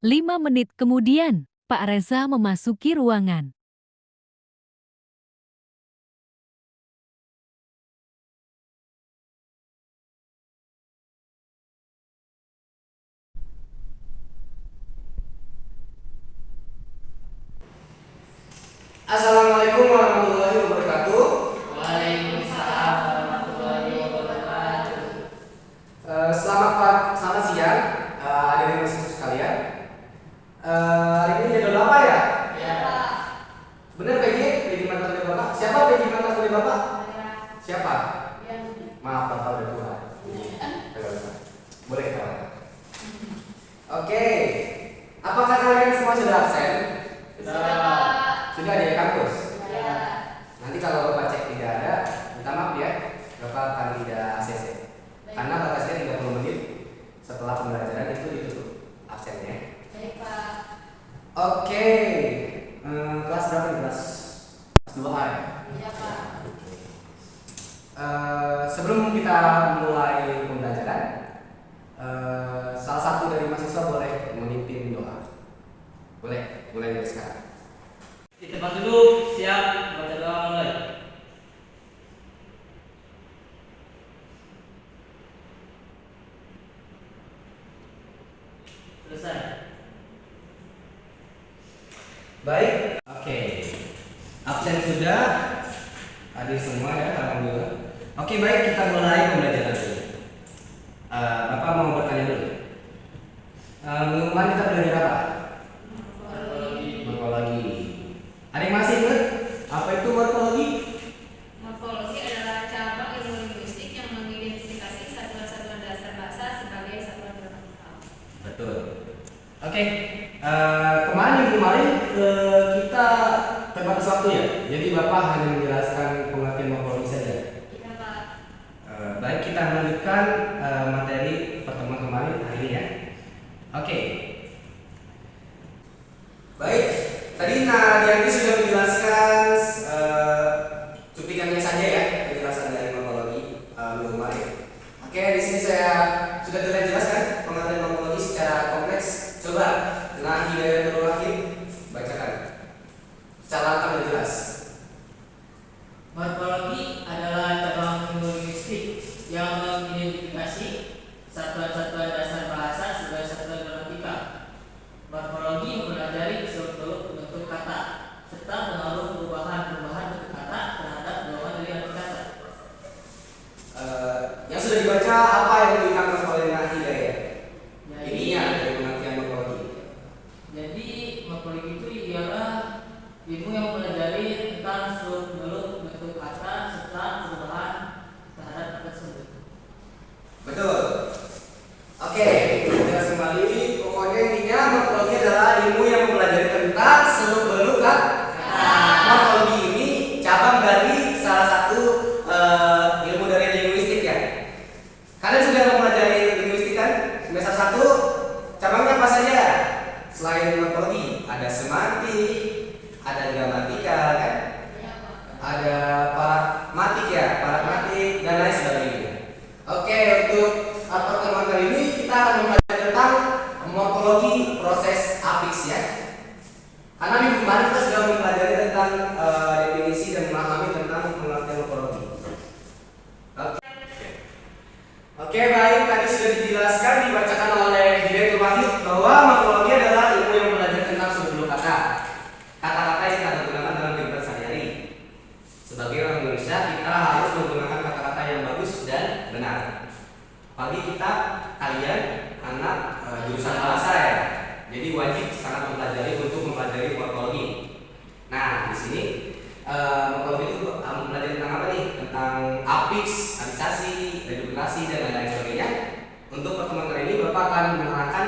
5 menit kemudian, Pak Reza memasuki ruangan. Assalamualaikum warahmatullahi wabarakatuh. Waalaikumsalam warahmatullahi wabarakatuh. Selamat siang, hadirin mahasiswa sekalian. Hari ini jadwal apa ya? Ya, Pak. Benar Peggy mantan kuliah Bapak. Siapa Peggy mantan kuliah Bapak? Siapa? Maaf Bapak udah tua. Boleh kawan. Oke. Apakah kalian semua sudah absen? Sudah ada di kampus? Ya. Nanti kalau Bapak cek tidak ada, minta maaf ya, Bapak akan tidak ACC. Karena batasnya 30 menit setelah pembelajaran itu ditutup absennya. Baik, Pak. Oke. Kelas berapa nih? Kelas 2A ya? Iya, Pak. Sebelum kita mulai pembelajaran, salah satu dari mahasiswa boleh memimpin doa. Boleh, mulai dari sekarang. Di tempat duduk, siap, baca doa mulai. Selesai. Baik, oke. Absen sudah, hadir semua ya, alhamdulillah. Oke, baik, kita mulai pembelajaran dulu. Bapak mau bertanya dulu. Mingguan kita belajar apa? Morfologi. Ada yang masih ingat? Apa itu morfologi? Morfologi adalah cabang ilmu linguistik yang mengidentifikasi satuan-satuan dasar bahasa sebagai satuan gramatikal. Betul. Oke, minggu kemarin kita terbatas waktu ya. Jadi Bapak hanya menjelaskan pengertian morfologi saja. Iya, Pak. Baik, kita melanjutkan materi pertemuan kemarin hari ini ya. Oke. Baik, tadi Nadianti sudah menjelaskan cuplikannya saja ya, penjelasan dari morfologi minggu kemarin. Oke, di sini saya sudah jelaskan pengertian morfologi secara kompleks. Coba Hidayat Nurul Wahid bacakan secara lengkap dan jelas. Morfologi adalah cabang ilmu linguistik yang mengidentifikasi satuan-satuan dasar bahasa sebagai satuan gramatikal. Morfologi mempelajari seluk-beluk bentuk kata serta pengaruh perubahan-perubahan bentuk kata terhadap golongan dari arti kata. Yang sudah dibaca apa yang ditangkap oleh Hidayat? Jadi, Ininya dari pengertian morfologi. jadi morfologi itu ialah ilmu yang mempelajari tentang seluk-beluk bentuk kata serta perubahan terhadap kata tersebut. Betul. Oke, kita kembali. Pokoknya intinya morfologi adalah ilmu yang mempelajari tentang seluk-beluk kata. Morfologi ini cabang dari salah satu ilmu dari linguistik ya. Kalian sudah mempelajari linguistik kan? Semester 1 cabangnya apa saja? Selain morfologi, ada semantik, ada gramatikal kan? Iya, Pak. Ada pragmatik dan lain sebagainya. Oke, untuk pertemuan kali ini kita akan mempelajari tentang morfologi proses afiks ya. Karena minggu kemarin kita sudah mempelajari tentang definisi dan memahami tentang pengertian morfologi. Oke, baik, tadi sudah dijelaskan dibacakan oleh Hidayat Wahid bahwa morfologi adalah ilmu yang mempelajari tentang seluk-beluk kata. Kata-kata yang kita gunakan dalam kehidupan sehari-hari. Sebagai orang Indonesia, kita harus menggunakan kata-kata yang bagus dan benar. Apalagi kalian anak jurusan bahasa ya. Jadi wajib sangat untuk mempelajari morfologi. Nah, di sini morfologi itu mempelajari tentang apa nih? Tentang afiks, afiksasi, reduplikasi dan lain-lain sebagainya. Untuk pertemuan kali ini Bapak akan menerangkan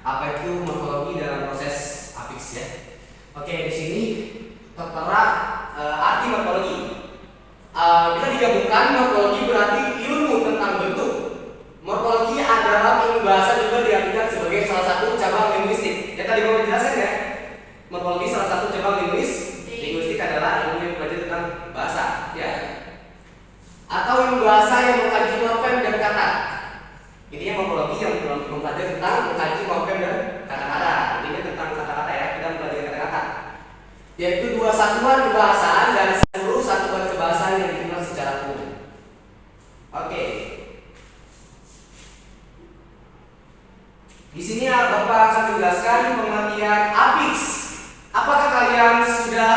apa itu morfologi dalam proses afiks ya. Oke, di sini tertera arti morfologi. Bila digabungkan, morfologi berarti ilmu tentang bentuk. Morfologi adalah ilmu bahasa juga diartikan sebagai salah satu cabang linguistik. Yang tadi Bapak jelaskan ya, morfologi salah satu cabang linguistik adalah ilmu yang belajar tentang bahasa, ya. Atau ilmu bahasa yang mengkaji morfem dan kata. Intinya morfologi yang mempelajari tentang mengkaji morfem dan kata-kata. yaitu dua satuan kebahasaan dan seluruh satuan kebahasaan yang dikenal secara umum. Oke. Di sini Bapak akan menjelaskan pengertian afiks. Apakah kalian sudah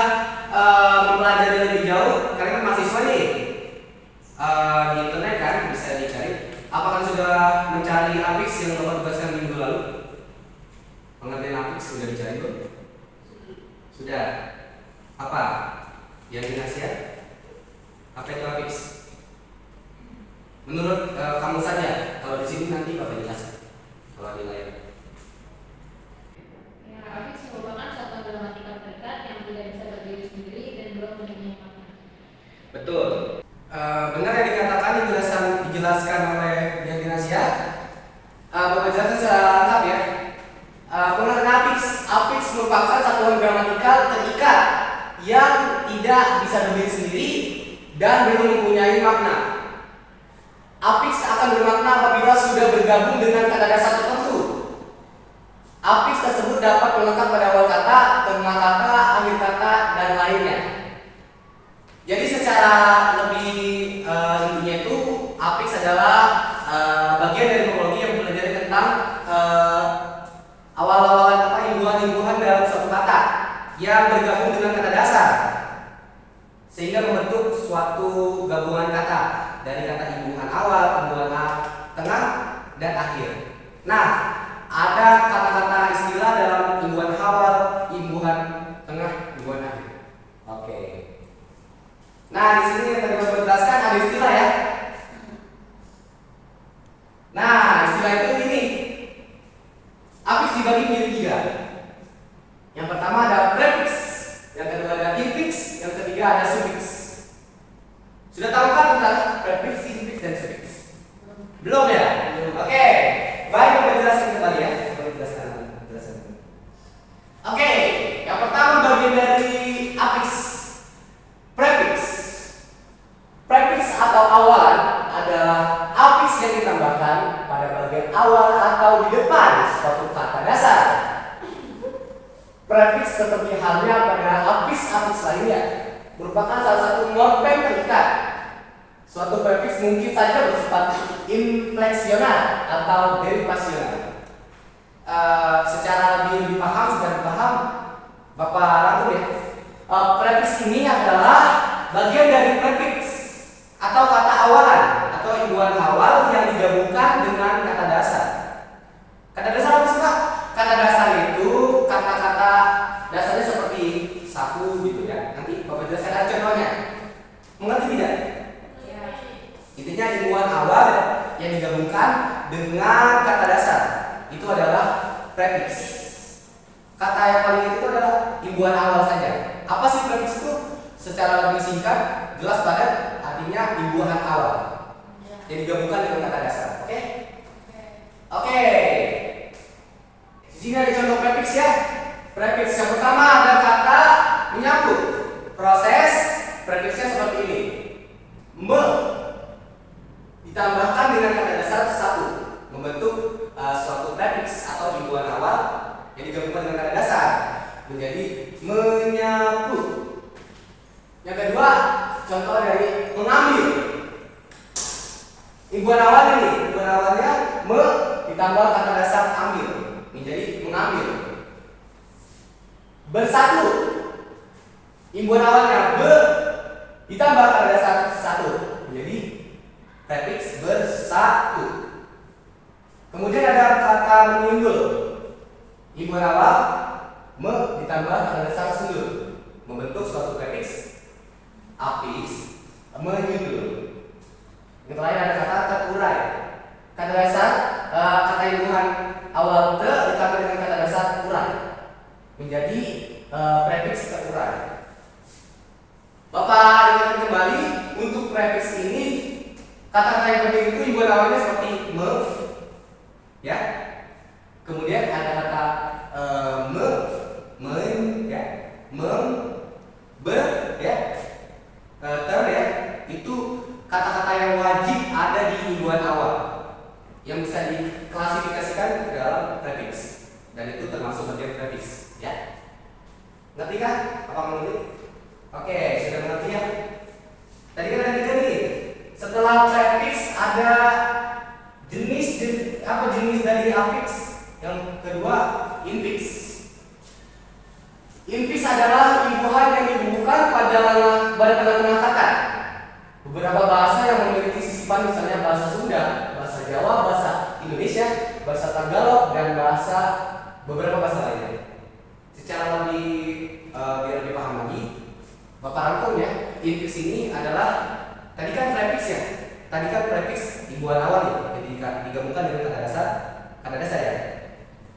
mempelajari lebih jauh? Kalian kan mahasiswa nih. Di internet kan bisa dicari. Apakah sudah mencari afiks yang Bapak tugaskan minggu lalu? Pengertian afiks sudah dicari belum? Sudah. Apa? Yang dinasihat? Apa itu afiks? Menurut kamu saja. Kalau di sini nanti Bapak jelaskan. Kalau di layar. Ya, afiks merupakan satuan gramatikal terdekat yang tidak bisa berdiri sendiri dan belum mempunyai makna. Betul. Benar yang dikatakan dijelaskan oleh yang dinasihat. Bapak jelaskan secara lengkap ya. Pengertian afiks merupakan satuan gramatikal terikat yang tidak bisa berdiri sendiri dan belum mempunyai makna. Afiks akan bermakna apabila sudah bergabung dengan kata dasar tertentu. Afiks tersebut dapat melekat pada awal kata, tengah kata, akhir kata, dan lainnya. Jadi secara lebih intinya itu afiks adalah bagian dari morfologi yang mempelajari tentang awal-awalan imbuhan-imbuhan dalam suatu kata yang bergabung dengan kata dasar sehingga membentuk suatu gabungan kata dari kata imbuhan awal, imbuhan tengah, dan akhir. Nah, ada kata-kata istilah dalam imbuhan awal, imbuhan tengah, imbuhan akhir. Oke. Nah, di sini yang tadi Bapak jelaskan ada istilah ya. Nah, istilah itu ini. Afiks dibagi menjadi 3. Yang pertama ada prefiks, yang kedua ada infiks, yang ketiga ada sufiks. Sudah tahu kan tentang prefiks, infiks, dan sufiks? Belum ya? Oke. Baik, Bapak jelaskan kembali ya. Bapak jelaskan. Oke, yang pertama bagian dari afiks. Prefiks. Prefiks atau awalan adalah afiks yang ditambahkan pada bagian awal atau di depan suatu kata dasar. Prefiks seperti halnya pada afiks-afiks lainnya merupakan salah satu morfem terikat. Suatu prefiks mungkin saja bersifat infleksional atau derivasional. Secara lebih paham, sudah dipaham, Bapak rangkum ya. Prefiks ini adalah bagian dari prefiks atau kata awalan atau imbuhan awal yang digabungkan dengan kata dasar. Kata dasar apa sih Pak? Kata dasar itu kata-kata dasarnya seperti sapu gitu ya. Nanti Bapak jelaskan ada contohnya. Mengerti tidak? Ya. Intinya imbuhan awal yang digabungkan dengan kata dasar itu adalah prefiks. Kata yang paling itu adalah imbuhan awal saja. Apa sih prefiks itu? Secara lebih singkat, jelas padat, artinya imbuhan awal yang digabungkan dengan kata dasar. Oke? Oke. Di sini ada contoh prefiks ya. Prefiks yang pertama ada kata menyambut. Proses prefiksnya seperti ini. Me ditambahkan dengan kata dasar satu, membentuk suatu prefiks atau imbuhan awal yang digabungkan dengan kata dasar menjadi menyapu. Yang kedua, contoh dari mengambil. Imbuhan awal ini, imbuhan awalnya me ditambah kata dasar ambil menjadi mengambil. Bersatu. Imbuhan awalnya be ditambah kata dasar satu menjadi prefiks bersatu. Kemudian ada kata menyundul. Imbuhan awal me ditambah kata dasar sundul membentuk suatu prefiks afiks menyundul. Yang lain ada kata terurai. Kata dasar kata imbuhan awal te ditambah dengan kata dasar urai menjadi prefiks terurai. Bapak ingatkan kembali untuk prefiks ini kata-kata yang penting itu imbuhan awalnya seperti me, ya. Kemudian ada kata men, ya, mem, ber, ya. Ter ya, itu kata-kata yang wajib ada di imbuhan awal yang bisa diklasifikasikan ke dalam prefiks dan itu termasuk bagian prefiks ya. Ngerti kan? Apa mengerti? Oke, sudah mengerti ya? Tadi kan ada 3 nih. Setelah prefix ada jenis dari afiks. Yang kedua, infix. Infix adalah imbuhan yang dibubuhkan pada tengah-tengah kata. Beberapa bahasa yang memiliki sisipan, misalnya bahasa Sunda, bahasa Jawa, bahasa Indonesia, bahasa Tagalog, dan beberapa bahasa lainnya. Secara biar lebih paham lagi, Bapak rangkum ya. Infix ini adalah tadi kan prefix ya. Tadi kan prefix imbuhan awal ya, jadi digabungkan dengan kata dasar ya.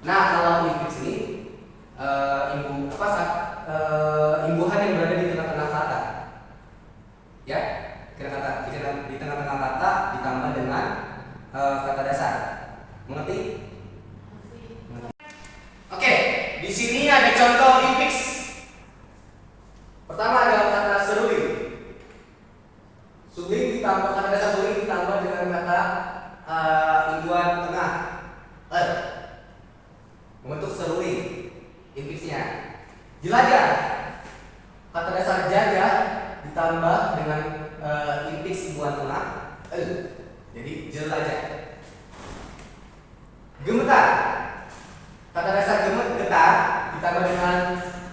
Nah, kalau infix ini imbuhan yang berada di tengah-tengah kata. Ya, di tengah-tengah kata ditambah dengan kata dasar. Mengerti? Oke, di sini ada contoh infix. Pertama ada kata seruling. Suling ditambah kata dasar suling ditambah dengan kata imbuhan tengah membentuk seruling. Infixnya jelajah. Kata dasar jajah ditambah dengan infix imbuhan tengah jadi jelajah. Gemetar. Kata dasar getar ditambah dengan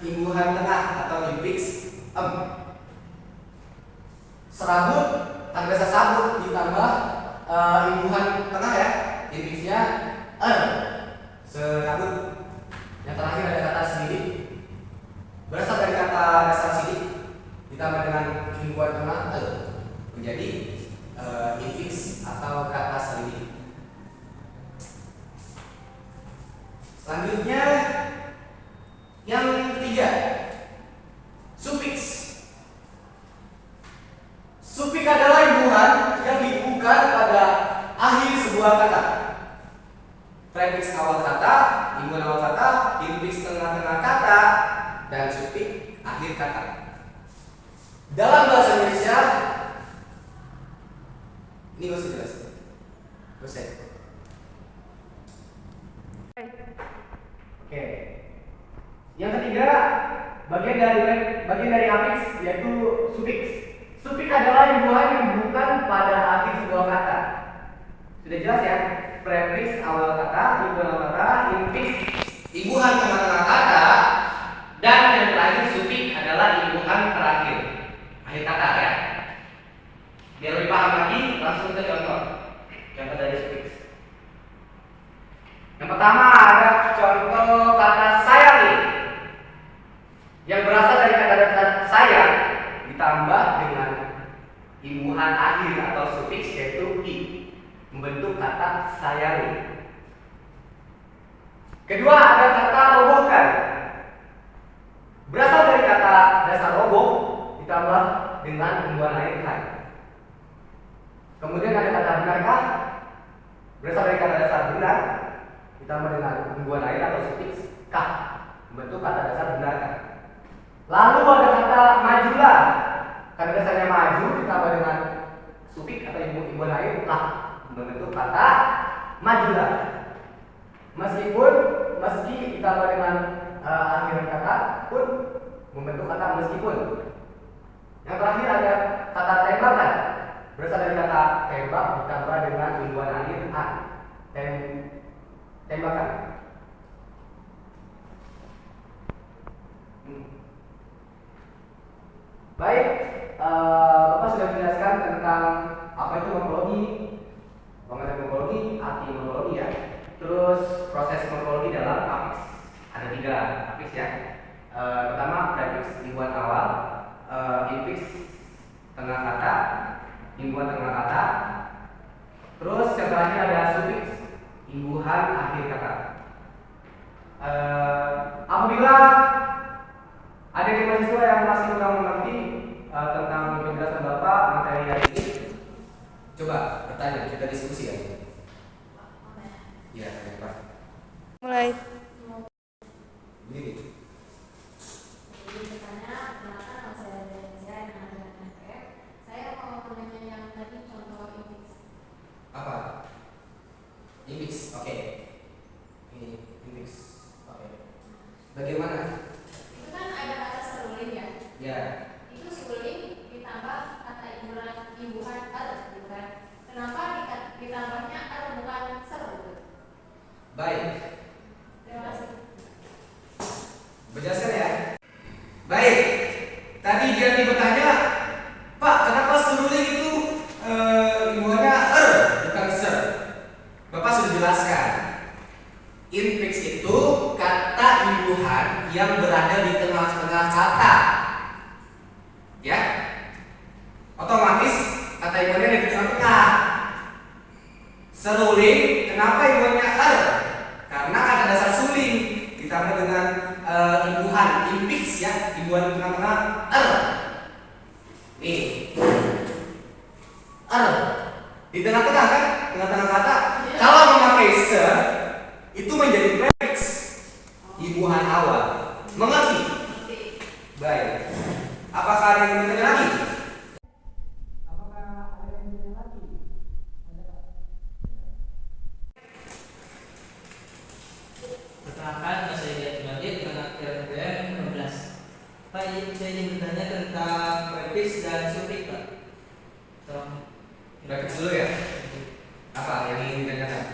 imbuhan tengah atau infix serabut. Kata dasar sabut ditambah imbuhan tengah ya, infixnya serabut. Yang terakhir ada kata sidik. Berasal dari kata dasar sidik ditambah dengan imbuhan tengah menjadi infix atau kata selidik. Selanjutnya yang ketiga, sufiks. Sufiks adalah imbuhan yang dibubuhkan pada akhir sebuah kata. Prefix awal kata, imbuhan awal kata, infix tengah-tengah kata, dan sufiks akhir kata. Dalam bahasa Indonesia ini gak usah jelas. Selesai. Oke. Yang ketiga, bagian dari afiks yaitu sufiks. Sufiks adalah imbuhan yang bukan pada akhir sebuah kata. Sudah jelas ya? Prefix awal kata, imbuhan awal kata, infix imbuhan tengah-tengah kata, dan yang terakhir sufiks adalah imbuhan terakhir akhir kata ya. Biar lebih paham lagi, langsung ke contoh dari sufiks. Yang pertama ada contoh kata sayang yang berasal dari kata dasar sayang ditambah dengan imbuhan akhir atau sufiks yaitu i membentuk kata sayang. Kedua ada kata robohkan. Berasal dari kata dasar roboh ditambah dengan imbuhan akhir kan. Kemudian ada kata benarkah. Berasal dari kata dasar benar ditambah dengan imbuhan akhir atau sufiks kah membentuk kata dasar benarkah. Lalu ada kata majulah. Kata dasarnya maju ditambah dengan sufiks atau imbuhan akhir lah membentuk kata majulah. Meski ditambah dengan akhir kata pun membentuk kata meskipun. Yang terakhir ada kata tembakan. Berasal dari kata tembak ditambah dengan imbuhan akhir a. Tembakan. Baik, Bapak sudah menjelaskan tentang apa itu morfologi, pengertian morfologi, arti morfologi ya. Terus proses morfologi dalam afiks. Ada 3 afiks ya. Pertama prefix imbuhan awal, infix tengah kata, imbuhan tengah kata. Terus yang terakhir ada sufiks imbuhan akhir kata. Apabila ada di mahasiswa yang masih kurang mengerti tentang penjelasan Bapak materi hari ini, coba bertanya, kita diskusi ya. Ya, Pak. Mulai. Begini. Jadi bertanya, kenapa kalau saya dari saya yang ada NPF, saya mau menanya yang tadi contoh infix. Apa? Infix, oke. Ini infix, oke. Bagaimana? Itu kan ada kan. Kenapa ditambahnya R bukan ser gitu? Baik, Terima kasih. berjelaskan ya. Baik, tadi dia bertanya, Pak, kenapa seruling itu imbuhannya bukan ser? Bapak sudah jelaskan. Infix itu kata imbuhan yang berada di tengah-tengah kata. Ya, otomatis kata imbuhannya di tengah-tengah. Seruling, kenapa imbuhannya karena kata dasar suling ditambah dengan imbuhan infix ya, imbuhan di tengah-tengah nih di tengah-tengah kan, tengah-tengah kata. Kalau memakai ser itu menjadi prefix imbuhan awal. Mengerti? Baik. Apakah ada yang bertanya lagi? Perkenalkan, nama saya Dian Junaid dengan RPM 15. Pak, saya ingin bertanya tentang prefix dan sufiks, Pak. Tolong. Prefix dulu ya. Apa yang ingin ditanyakan?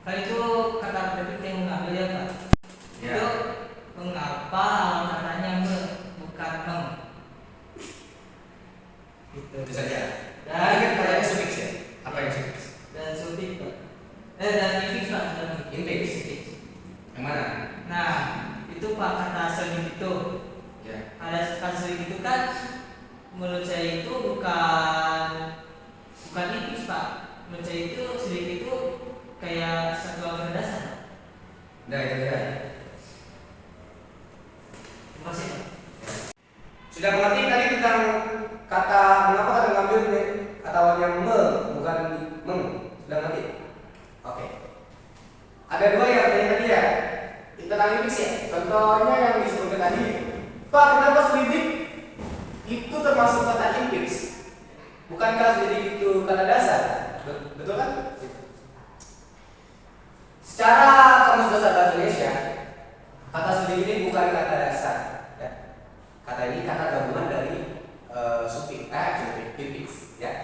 Kan itu kata prefix yang mengambil ya, Pak. Ya. Itu mengapa katanya bukan meng? Gitu. Itu saja. Dan Ini kan katanya sufiks ya. Apa yang sufiks? dan sufiks, Pak. Dan infix, Pak. Infix. Yang mana? Nah, itu Pak, kata seling itu. Ya. Ada kata seling itu kan menurut saya itu bukan infix, Pak. Menurut saya itu seling itu kayak satu angka dasar. Nah, itu ya. Terima kasih, Pak. Sudah mengerti tadi tentang kata mengapa kata mengambil kata awalnya bukan meng. Sudah mengerti? Oke. Ada dua yang tadi ya. Tentang infix ya. Contohnya yang disebutkan tadi, Pak, kenapa selidik itu termasuk kata infix? Bukankah selidik itu kata dasar? Betul kan? Secara kamus bahasa Indonesia, kata selidik ini bukan kata dasar. Ya. Kata ini kata gabungan dari sufiks, infix, ya.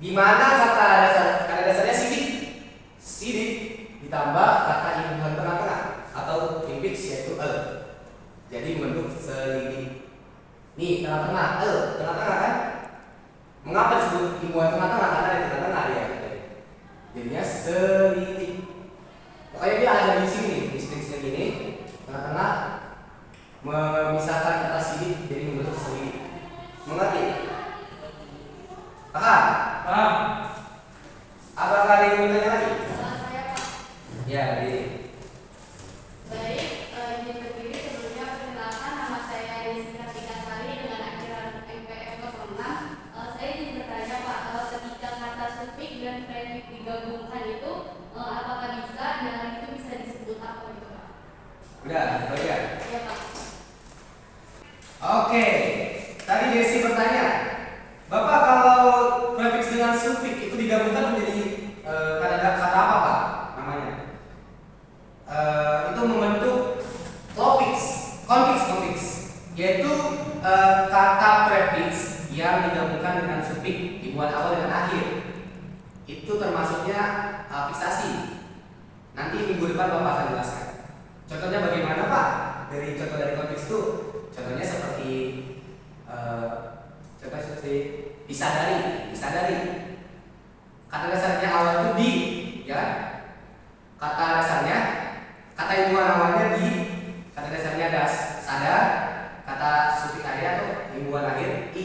Di mana kata dasarnya sidik, ditambah kata imbuhan tengah-tengah atau infix yaitu jadi membentuk selidik. Nih tengah-tengah, tengah-tengah kan? Mengapa disebut imbuhan tengah-tengah? Karena di tengah-tengah dia. Jadinya selidik. Pokoknya dia ada di sini, di string ini, tengah-tengah memisahkan kata sidik jadi membentuk selidik. Mengerti? Paham? Paham. Apakah ada yang bertanya lagi? Saya Pak. Ya, jadi Baik, izin berdiri sebelumnya perkenalkan, nama saya Desi Kartika Sari dengan akhiran MPM 06. Saya ingin bertanya Pak, ketika kata sufiks dan prefix digabungkan itu apakah bisa dan itu bisa disebut apa gitu Pak? udah, bagian. Iya Pak. Oke, tadi Desi bertanya, Bapak kalau prefix dengan sufiks itu digabungkan menjadi kata apa Pak? Namanya? Itu membentuk konfiks, yaitu kata prefix yang digabungkan dengan sufiks dibuat awal dengan akhir. Itu termasuknya fiksasi. Nanti minggu depan Bapak akan jelaskan. Contohnya bagaimana Pak? Contoh dari konfiks itu, contohnya seperti disadari. Kata dasarnya awal itu di, ya. Kata dasarnya, kata imbuhan awalnya di, kata dasarnya sadar, kata sufiks akhir atau imbuhan akhir i.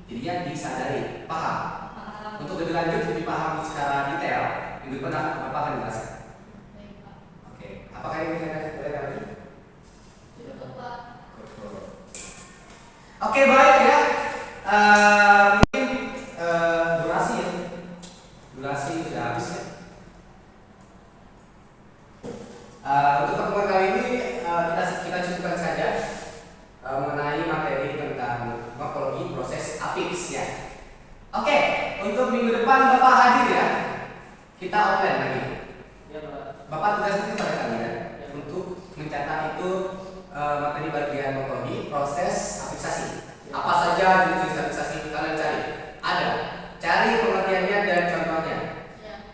Jadinya disadari. Paham? Untuk lebih lanjut, lebih paham secara detail, minggu depan Bapak akan jelaskan. Baik Pak. Oke, apakah ini bertanya lagi? Cukup Pak. Oke, baik ya. Mungkin durasi sudah habis ya. Untuk pertemuan kali ini kita cukupkan saja mengenai materi tentang morfologi proses afiks ya. Oke, untuk minggu depan Bapak hadir ya. Kita offline lagi. Ya, Pak. Bapak tugasnya pada kalian untuk mencatat itu materi bagian morfologi proses afiksasi. Apa saja jenis afiksasi kalian cari? Ada.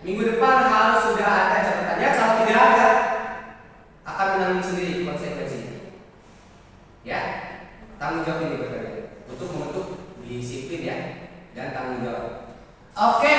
Minggu depan harus sudah ada catatannya. Kalau tidak ada, akan menanggung sendiri konsekuensinya. Ya, tanggung jawab ini berkali untuk membentuk disiplin ya dan tanggung jawab. Oke,